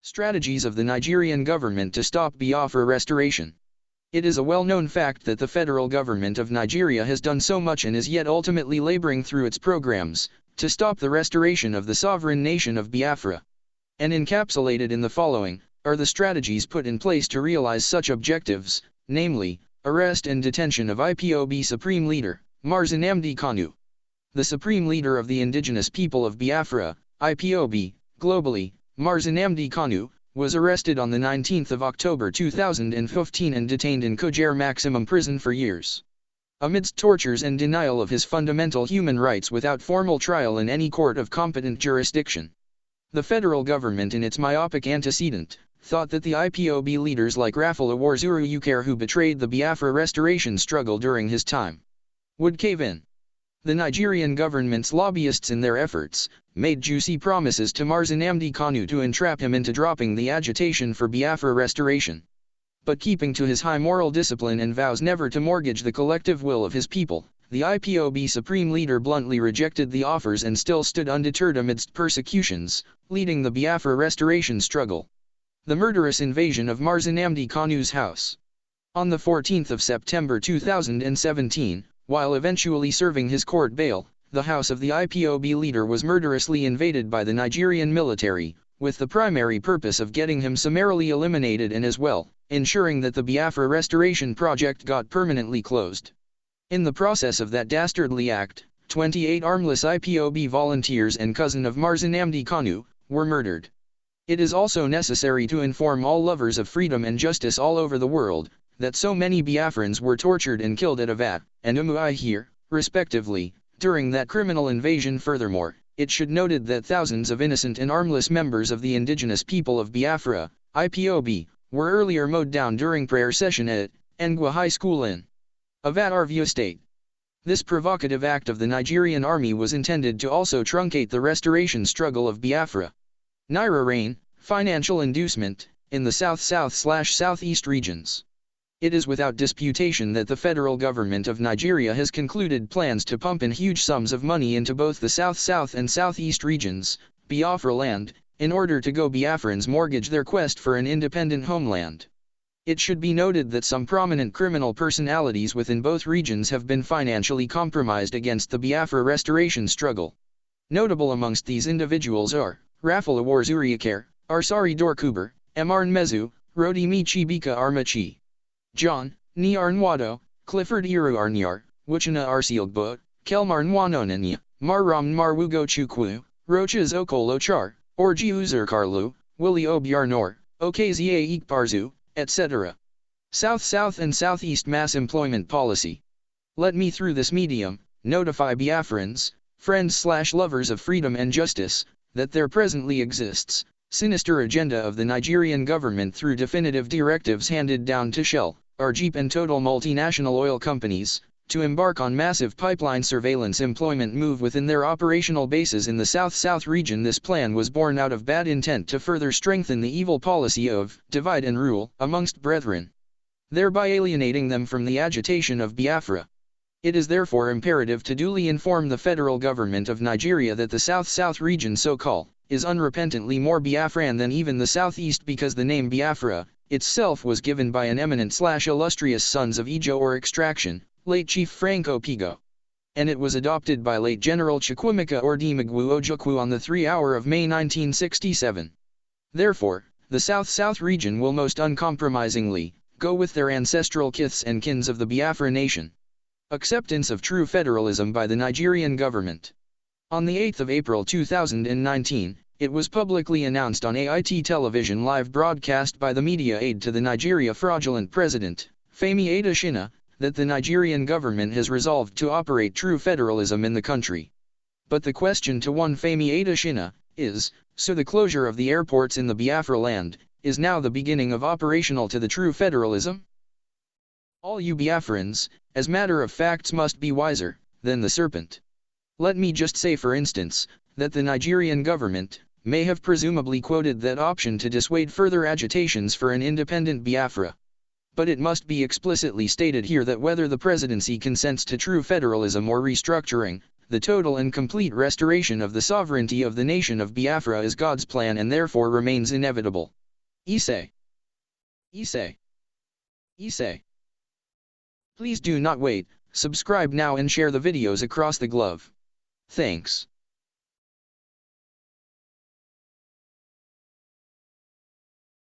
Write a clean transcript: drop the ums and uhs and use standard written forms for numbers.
Strategies of the Nigerian government to stop Biafra restoration. It is a well-known fact that the federal government of Nigeria has done so much and is yet ultimately laboring through its programs to stop the restoration of the sovereign nation of Biafra. And encapsulated in the following are the strategies put in place to realize such objectives, namely, arrest and detention of IPOB Supreme Leader, Mars Nnamdi Kanu. The Supreme Leader of the Indigenous People of Biafra, IPOB, globally, Mars Nnamdi Kanu, was arrested on the 19th of October 2015 and detained in Kuje maximum prison for years. Amidst tortures and denial of his fundamental human rights without formal trial in any court of competent jurisdiction. The federal government in its myopic antecedent, thought that the IPOB leaders like Rafala Warzuru Ukare who betrayed the Biafra restoration struggle during his time, would cave in. The Nigerian government's lobbyists in their efforts, made juicy promises to Mars Nnamdi Kanu to entrap him into dropping the agitation for Biafra restoration. But keeping to his high moral discipline and vows never to mortgage the collective will of his people, the IPOB Supreme Leader bluntly rejected the offers and still stood undeterred amidst persecutions, leading the Biafra restoration struggle. The murderous invasion of Mars Nnamdi Kanu's house. On the 14th of September 2017, while eventually serving his court bail, the house of the IPOB leader was murderously invaded by the Nigerian military, with the primary purpose of getting him summarily eliminated and as well, ensuring that the Biafra restoration project got permanently closed. In the process of that dastardly act, 28 armless IPOB volunteers and cousin of Mars Nnamdi Kanu, were murdered. It is also necessary to inform all lovers of freedom and justice all over the world, that so many Biafrans were tortured and killed at Avat and Umuai here, respectively, during that criminal invasion. Furthermore, it should noted that thousands of innocent and armless members of the indigenous people of Biafra, IPOB, were earlier mowed down during prayer session at Engwa High School in Avat Arvio State. This provocative act of the Nigerian army was intended to also truncate the restoration struggle of Biafra. Naira rain, financial inducement, in the South-South/Southeast regions. It is without disputation that the federal government of Nigeria has concluded plans to pump in huge sums of money into both the South-South and Southeast regions, Biafra land, in order to go Biafrans mortgage their quest for an independent homeland. It should be noted that some prominent criminal personalities within both regions have been financially compromised against the Biafra restoration struggle. Notable amongst these individuals are Rafala Warzuru Ukare, Arsari Dorkuber, Mr Nmezu, Rotimi Chibika Armachi, John, Ni Arnwado, Clifford Iru Arnyar, Wuchina Arsielgbo, Kelmar Nwanonanya, Marram Marwugo Chukwu, Rochas Okolo Char, Orji Uzurkarlu, Willie Obiarnor, Okza Ikparzu, etc. South-South and Southeast mass employment policy. Let me through this medium, notify Biafrans, friends/lovers of freedom and justice, that there presently exists sinister agenda of the Nigerian government through definitive directives handed down to Shell, Arjeep and Total multinational oil companies, to embark on massive pipeline surveillance employment move within their operational bases in the South-South region. This plan was born out of bad intent to further strengthen the evil policy of divide and rule amongst brethren, thereby alienating them from the agitation of Biafra. It is therefore imperative to duly inform the federal government of Nigeria that the South-South region so-called is unrepentantly more Biafran than even the Southeast, because the name Biafra itself was given by an eminent/illustrious sons of Ijo or extraction, late Chief Franco Pigo. And it was adopted by late General Chukwemeka Ordimegwu Ojukwu on the 3-hour of May 1967. Therefore, the South-South region will most uncompromisingly go with their ancestral kiths and kins of the Biafra nation. Acceptance of true federalism by the Nigerian government. On the 8th of April 2019, it was publicly announced on AIT television live broadcast by the media aide to the Nigeria fraudulent president, Femi Adesina, that the Nigerian government has resolved to operate true federalism in the country. But the question to one Femi Adesina is, so the closure of the airports in the Biafra land is now the beginning of operational to the true federalism? All you Biafrans, as matter of facts, must be wiser than the serpent. Let me just say for instance, that the Nigerian government may have presumably quoted that option to dissuade further agitations for an independent Biafra. But it must be explicitly stated here that whether the presidency consents to true federalism or restructuring, the total and complete restoration of the sovereignty of the nation of Biafra is God's plan and therefore remains inevitable. Ise. Ise. Ise. Please do not wait, subscribe now and share the videos across the globe. Thanks.